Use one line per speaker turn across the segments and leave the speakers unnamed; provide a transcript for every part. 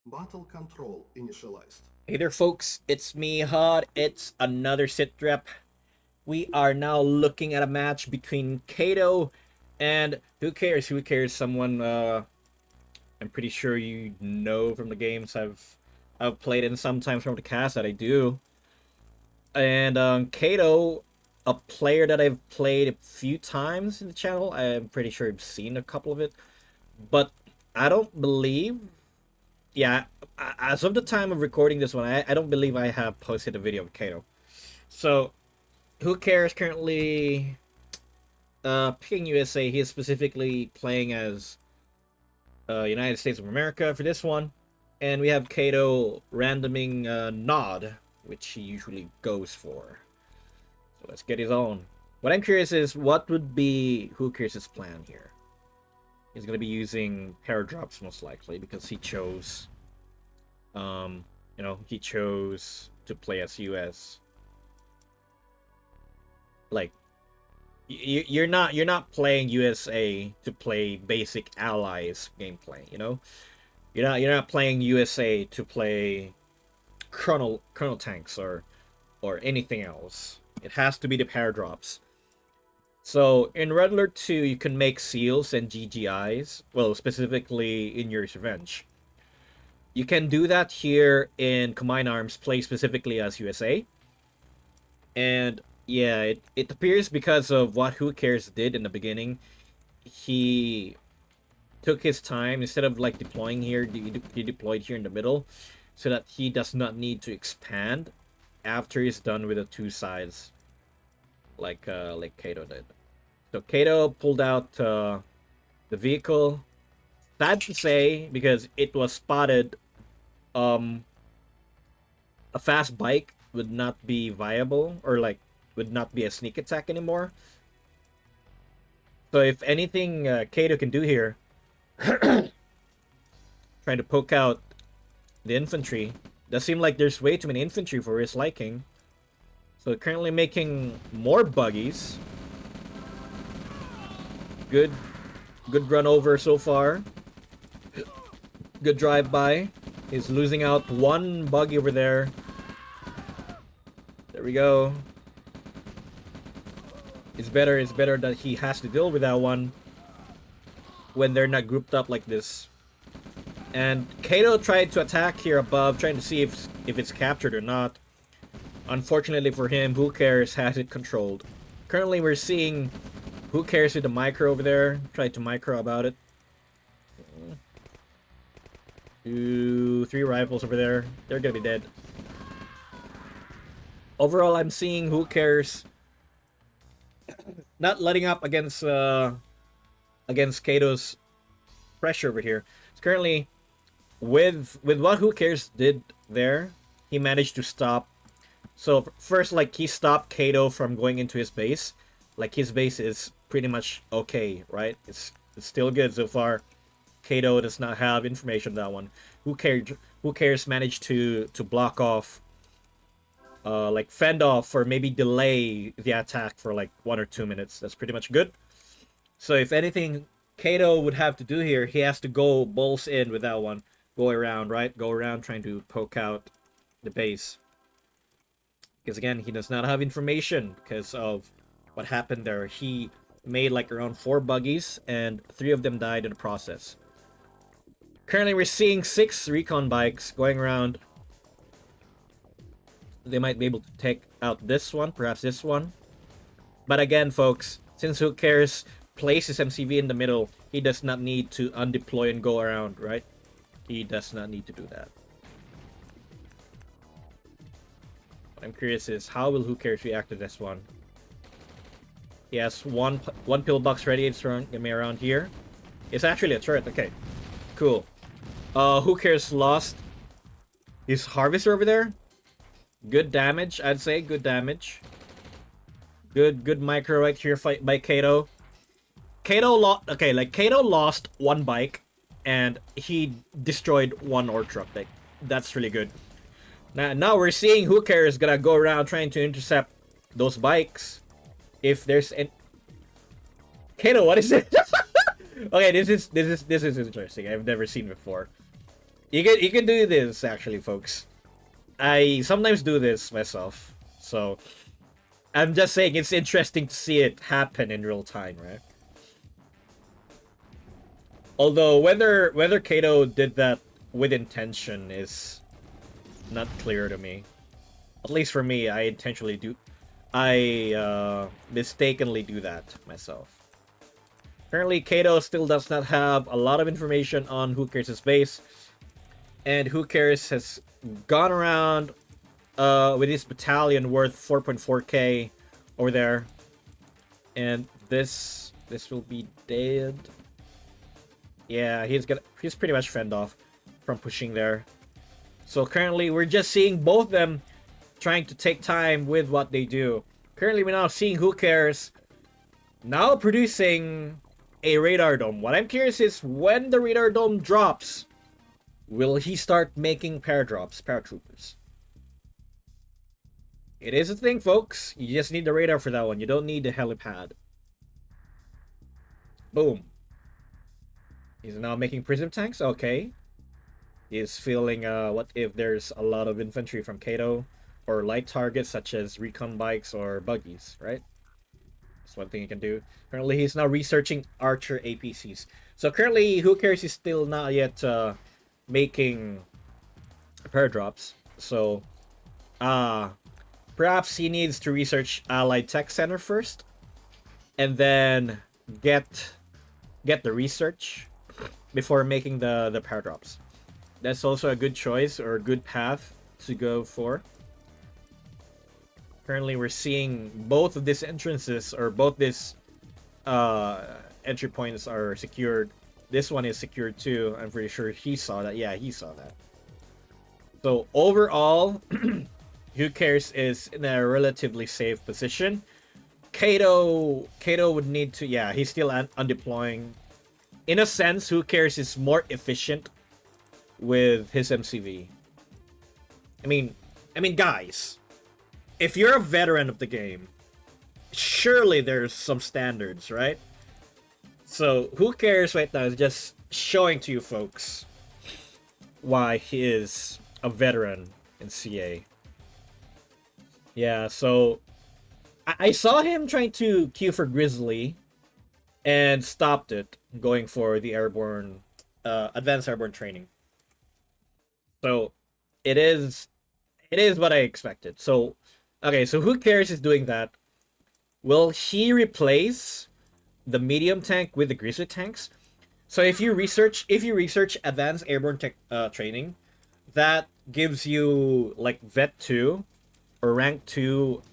Battle control initialized.
Hey there, folks. It's me, Hod. It's another sit rep. We are now looking at a match between Kato and WhoCares. WhoCares, someone I'm pretty sure you know from the games I've played in sometimes from the cast that I do. And Kato, a player that I've played a few times in the channel. I'm pretty sure I've seen a couple of it, but I don't believe. Yeah, as of the time of recording this one, I don't believe I have posted a video of Kato. So, WhoCares currently picking USA. He is specifically playing as United States of America for this one. And we have Kato randoming Nod, which he usually goes for. So let's get his own. What I'm curious is what would be WhoCares' plan here? He's going to be using Paradrops most likely because he chose, he chose to play as US. Like you're not playing USA to play basic allies gameplay. You're not playing USA to play Colonel tanks or anything else. It has to be the paradrops. So in Red Alert 2, you can make seals and GGIs. Well, specifically in Yuri's Revenge. You can do that here in Combined Arms, play specifically as USA. And yeah, it appears because of what WhoCares did in the beginning. He took his time instead of like deploying here. He deployed here in the middle, so that he does not need to expand after he's done with the two sides, like Kato did. So Kato pulled out the vehicle. Sad to say because it was spotted. Um, a fast bike would not be viable or like would not be a sneak attack anymore. So if anything, Kato can do here, trying to poke out the infantry. Does seem like there's way too many infantry for his liking. So currently making more buggies. Good, good run over so far. Good drive by. He's losing out one buggy over there. There we go. It's better that he has to deal with that one when they're not grouped up like this. And Kato tried to attack here above, trying to see if it's captured or not. Unfortunately for him, WhoCares has it controlled. Currently, we're seeing WhoCares with the micro over there. Tried to micro about it. 3 rifles over there. They're gonna be dead. Overall, I'm seeing WhoCares not letting up against Kato's pressure over here. It's currently with what WhoCares did there, he managed to stop. So first, like he stopped Kato from going into his base. Like his base is pretty much okay, right? It's still good so far. Kato does not have information on that one. WhoCares managed to block off, like fend off or maybe delay the attack for like 1 or 2 minutes. That's pretty much good. So if anything, Kato would have to do here, he has to go balls in with that one. Go around, right? Go around trying to poke out the base. Because again, he does not have information because of what happened there. He made like around 4 buggies and 3 of them died in the process. Currently, we're seeing 6 recon bikes going around. They might be able to take out this one, perhaps this one. But again, folks, since WhoCares places MCV in the middle, he does not need to undeploy and go around, right? He does not need to do that. What I'm curious is how will WhoCares react to this one? He has one pillbox ready. It's around here. It's actually a turret. Okay, cool. WhoCares lost his harvester over there. Good damage, I'd say. Good damage. Good micro right here fight by Kato. Kato lost 1 bike, and he destroyed 1 ore truck. Like that's really good. Now we're seeing WhoCares is gonna go around trying to intercept those bikes. If there's an Kato, what is it? Okay, this is interesting. I've never seen before. You can do this actually, folks. I sometimes do this myself, so I'm just saying it's interesting to see it happen in real time, right? Although whether Kato did that with intention is not clear to me. At least for me, I intentionally do. I mistakenly do that myself. Apparently, Kato still does not have a lot of information on WhoCares' base, and WhoCares has gone around with his battalion worth 4.4k over there, and this will be dead. Yeah, he's pretty much fend off from pushing there. So currently, we're just seeing both of them trying to take time with what they do. Currently, we're now seeing WhoCares now producing a radar dome. What I'm curious is when the radar dome drops, will he start making paratroopers? It is a thing, folks. You just need the radar for that one. You don't need the helipad. Boom. He's now making prism tanks. Okay. He's feeling what if there's a lot of infantry from Kato or light targets such as recon bikes or buggies, right? That's one thing you can do. Currently, he's now researching archer APCs. So currently, WhoCares is still not yet making paradrops. So, perhaps he needs to research Allied Tech Center first, and then get the research before making the paradrops. That's also a good choice or a good path to go for. Currently, we're seeing both of these entrances or both these entry points are secured. This one is secured too. I'm pretty sure he saw that. Yeah, he saw that. So overall, WhoCares is in a relatively safe position. Kato would need to, yeah, he's still undeploying. In a sense, WhoCares is more efficient with his MCV. I mean, guys, if you're a veteran of the game, surely there's some standards, right? So WhoCares right now is just showing to you folks why he is a veteran in CA. Yeah, so I saw him trying to queue for Grizzly and stopped it, going for the airborne, advanced airborne training. So it is what I expected. So okay, so WhoCares is doing that. Will he replace the medium tank with the Grizzly tanks? So if you research advanced airborne tech training, that gives you like Vet 2 or Rank 2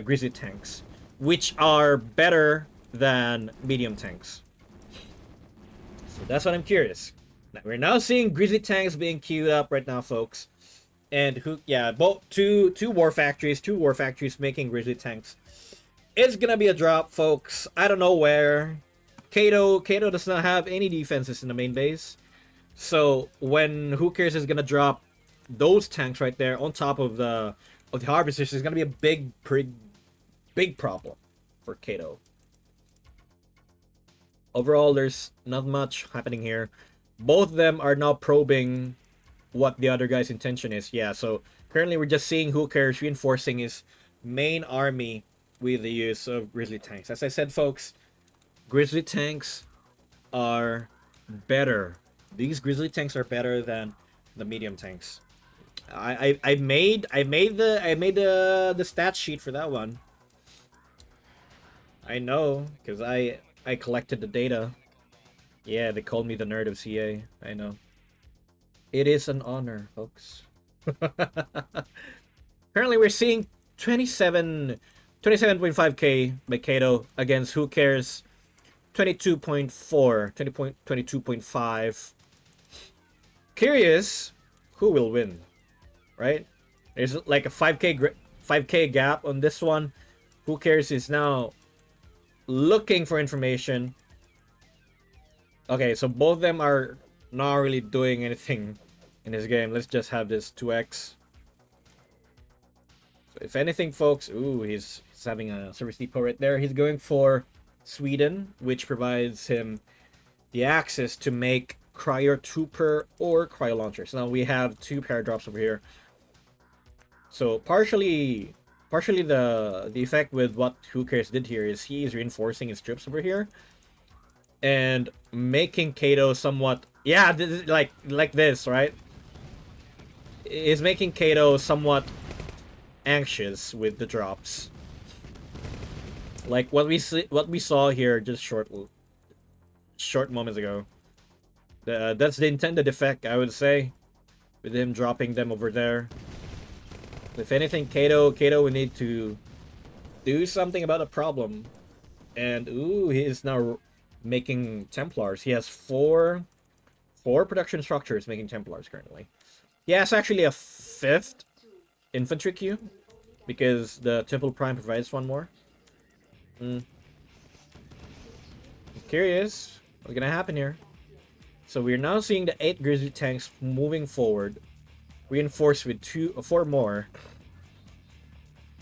Grizzly tanks, which are better than medium tanks. So that's what I'm curious. Now, we're now seeing Grizzly tanks being queued up right now, folks. And both two war factories making Grizzly tanks. It's gonna be a drop, folks. I don't know where. Kato does not have any defenses in the main base. So when WhoCares is gonna drop those tanks right there on top of the harvesters, is gonna be a big problem for Kato. Overall, there's not much happening here. Both of them are now probing what the other guy's intention is. Yeah, so currently we're just seeing WhoCares reinforcing his main army with the use of Grizzly tanks. As I said, folks, Grizzly tanks are better. These Grizzly tanks are better than the medium tanks. I made the stat sheet for that one. I know, because I collected the data. Yeah, they called me the nerd of CA. I know. It is an honor, folks. Currently, we're seeing 27.5k by Kato against WhoCares 22.4, 22.5. Curious who will win, right? There's like a 5k gap on this one. WhoCares is now looking for information. Okay, so both of them are not really doing anything in this game. Let's just have this 2x. So if anything, folks, ooh, he's having a service depot right there. He's going for Sweden, which provides him the access to make cryo trooper or cryo launchers. Now we have 2 paradrops over here. So partially the effect with what WhoCares did here is he is reinforcing his troops over here and making Kato somewhat, yeah, like this, right? Is making Kato somewhat anxious with the drops. Like what we saw here just short moments ago. That's the intended effect, I would say, with him dropping them over there. If anything, Kato would need to do something about the problem. And ooh, he is now making Templars. He has four production structures making Templars currently. He has actually a 5th infantry queue because the Temple Prime provides one more. I'm curious what's gonna happen here. So we're now seeing the 8 Grizzly tanks moving forward, reinforced with 4 more.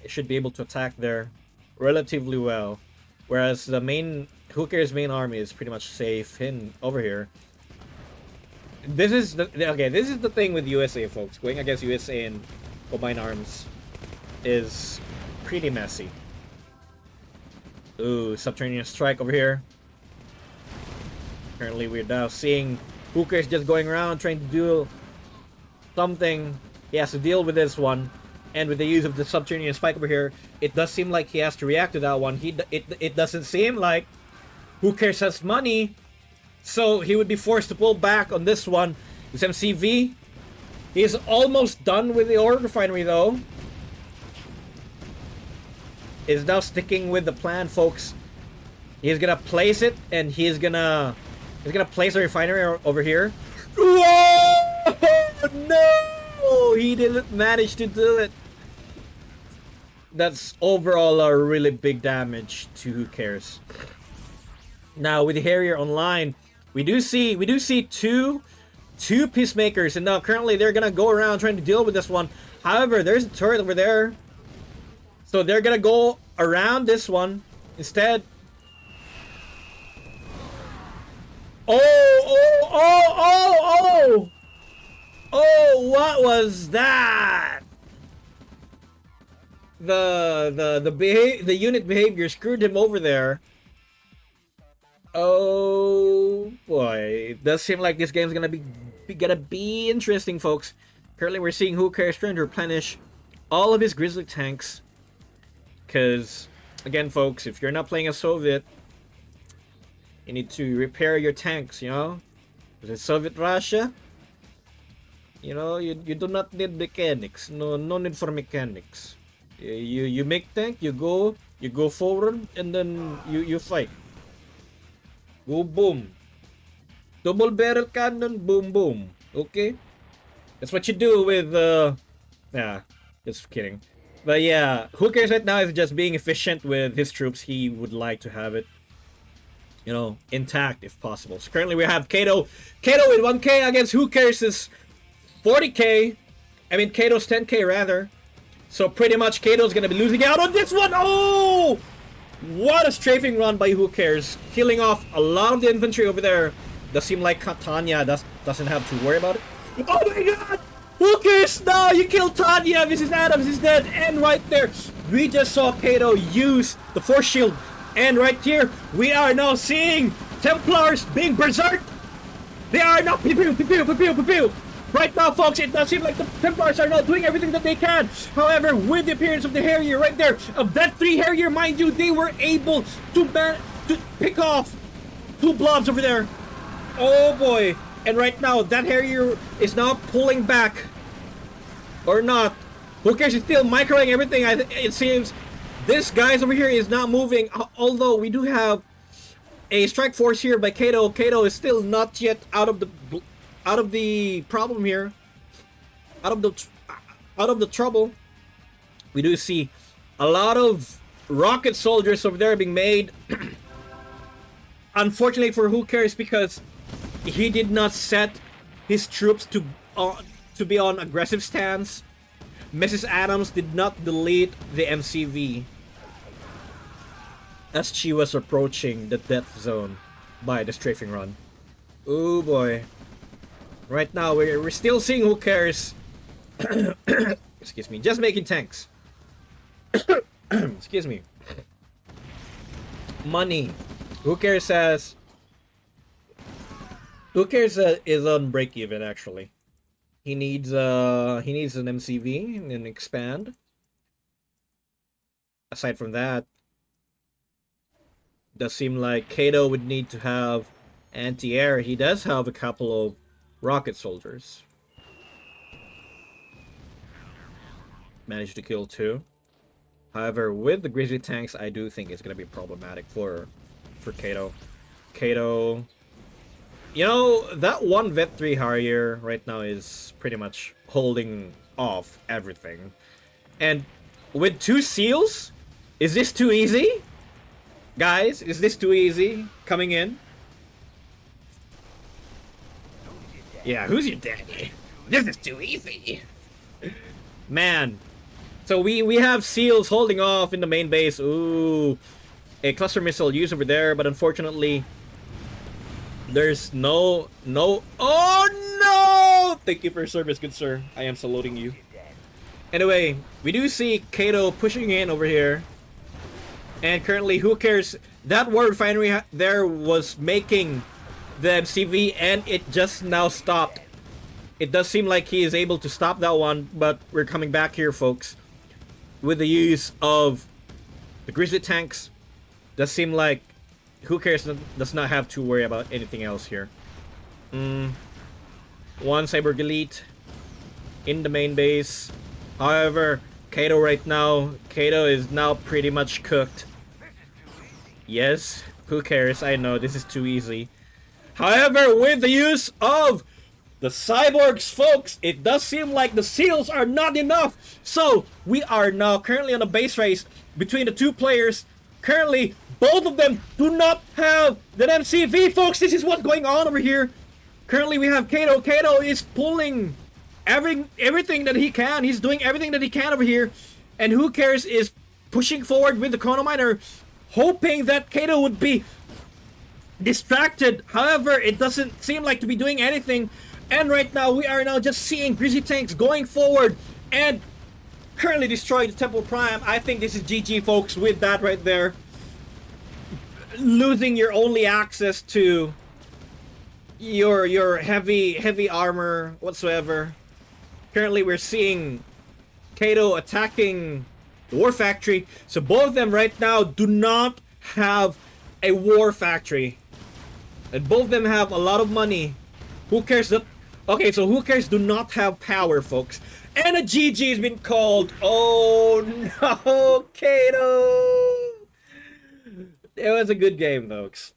It should be able to attack there relatively well, whereas the main WhoCares main army is pretty much safe in over here. This is the thing with USA, folks. Going against USA and combined arms is pretty messy. Ooh, subterranean strike over here. Currently, we're now seeing WhoCares just going around trying to do something. He has to deal with this one, and with the use of the subterranean spike over here, it does seem like he has to react to that one. It doesn't seem like WhoCares has money, so he would be forced to pull back on this one. This MCV, he's almost done with the ore refinery though. Is now sticking with the plan, folks. He's gonna place it, and he's gonna place the refinery over here. Whoa! No! He didn't manage to do it. That's overall a really big damage to WhoCares. Now with the Harrier online, we do see two peacemakers, and now currently they're gonna go around trying to deal with this one. However, there's a turret over there, so they're gonna go around this one instead. Oh, what was that? The unit behavior screwed him over there. Oh boy, it does seem like this game's gonna be interesting, folks. Currently, we're seeing WhoCares trying to replenish all of his Grizzly tanks. Because, again, folks, if you're not playing a Soviet, you need to repair your tanks, you know? Because in Soviet Russia, you know, you do not need mechanics. No need for mechanics. You make tank, you go forward, and then you fight. Go boom. Double barrel cannon, boom boom. Okay? That's what you do with just kidding. But yeah, WhoCares right now is just being efficient with his troops. He would like to have it, you know, intact if possible. So currently we have Kato with 1k against WhoCares' 40k. I mean Kato's 10k rather. So pretty much Kato's gonna be losing out on this one. Oh! What a strafing run by WhoCares, killing off a lot of the infantry over there. Does seem like Tanya doesn't have to worry about it. Oh my god! WhoCares! No, you killed Tanya! Mrs. Adams is dead! And right there, we just saw Kato use the force shield. And right here, we are now seeing Templars being berserked! They are now pew pew pew pew pew pew pew! Right now, folks, it does seem like the Templars are now doing everything that they can. However, with the appearance of the Harrier right there, of that 3 Harrier, mind you, they were able to pick off 2 blobs over there. Oh boy. And right now, that Harrier is now pulling back. Or not. WhoCares is still microing everything. It seems this guy's over here is not moving. Although we do have a strike force here by Kato. Kato is still not yet out of the problem here. Out of the trouble. We do see a lot of rocket soldiers over there being made. Unfortunately for WhoCares, because he did not set his troops to be on aggressive stance. Mrs. Adams did not delete the MCV as she was approaching the death zone by the strafing run. Oh boy. Right now, we're still seeing WhoCares. Excuse me, just making tanks. Excuse me. Money. WhoCares says. WhoCares is on break even actually. He needs an MCV and an expand. Aside from that, does seem like Kato would need to have anti-air. He does have a couple of rocket soldiers. Managed to kill 2. However, with the Grizzly tanks, I do think it's gonna be problematic for Kato. Kato, you know, that one Vet 3 Harrier right now is pretty much holding off everything. And with 2 seals, is this too easy? Guys, is this too easy coming in? Yeah, who's your daddy? This is too easy. Man. So we have seals holding off in the main base. Ooh. A cluster missile used over there, but unfortunately there's no oh no! Thank you for your service, good sir. I am saluting you. Anyway, we do see Kato pushing in over here. And currently, WhoCares? That war refinery there was making the MCV, and it just now stopped. It does seem like he is able to stop that one, but we're coming back here, folks. With the use of the Grizzly tanks, does seem like WhoCares does not have to worry about anything else here. One Cyborg Elite in the main base. However, Kato right now, Kato is now pretty much cooked. Yes, WhoCares? I know this is too easy. However, with the use of the cyborgs, folks, it does seem like the seals are not enough. So we are now currently on a base race between the 2 players. Currently, both of them do not have the MCV, folks. This is what's going on over here. Currently, we have Kato. Kato is pulling everything that he can. He's doing everything that he can over here. And WhoCares is pushing forward with the Chrono Miner, hoping that Kato would be distracted. However, it doesn't seem like to be doing anything. And right now, we are now just seeing Grizzly tanks going forward and currently destroying the Temple Prime. I think this is GG, folks, with that right there. Losing your only access to your heavy armor whatsoever. Currently, we're seeing Kato attacking the War Factory. So both of them right now do not have a War Factory. And both of them have a lot of money. WhoCares that... Okay, so WhoCares do not have power, folks. And a GG has been called. Oh no, Kato! It was a good game, folks.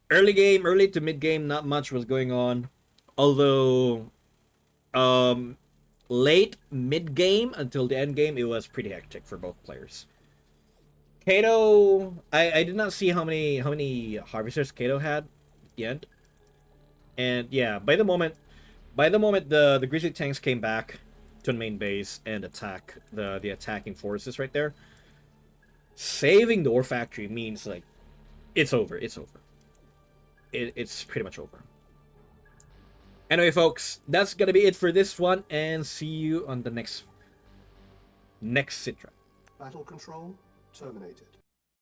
Early to mid game, not much was going on. Although, late mid game until the end game, it was pretty hectic for both players. Kato, I did not see how many harvesters Kato had at the end. And yeah, by the moment the Grizzly tanks came back to the main base and attack the attacking forces right there, saving the War Factory means like it's over. It's pretty much over. Anyway, folks, that's gonna be it for this one, and see you on the next Citra.
Battle control terminated.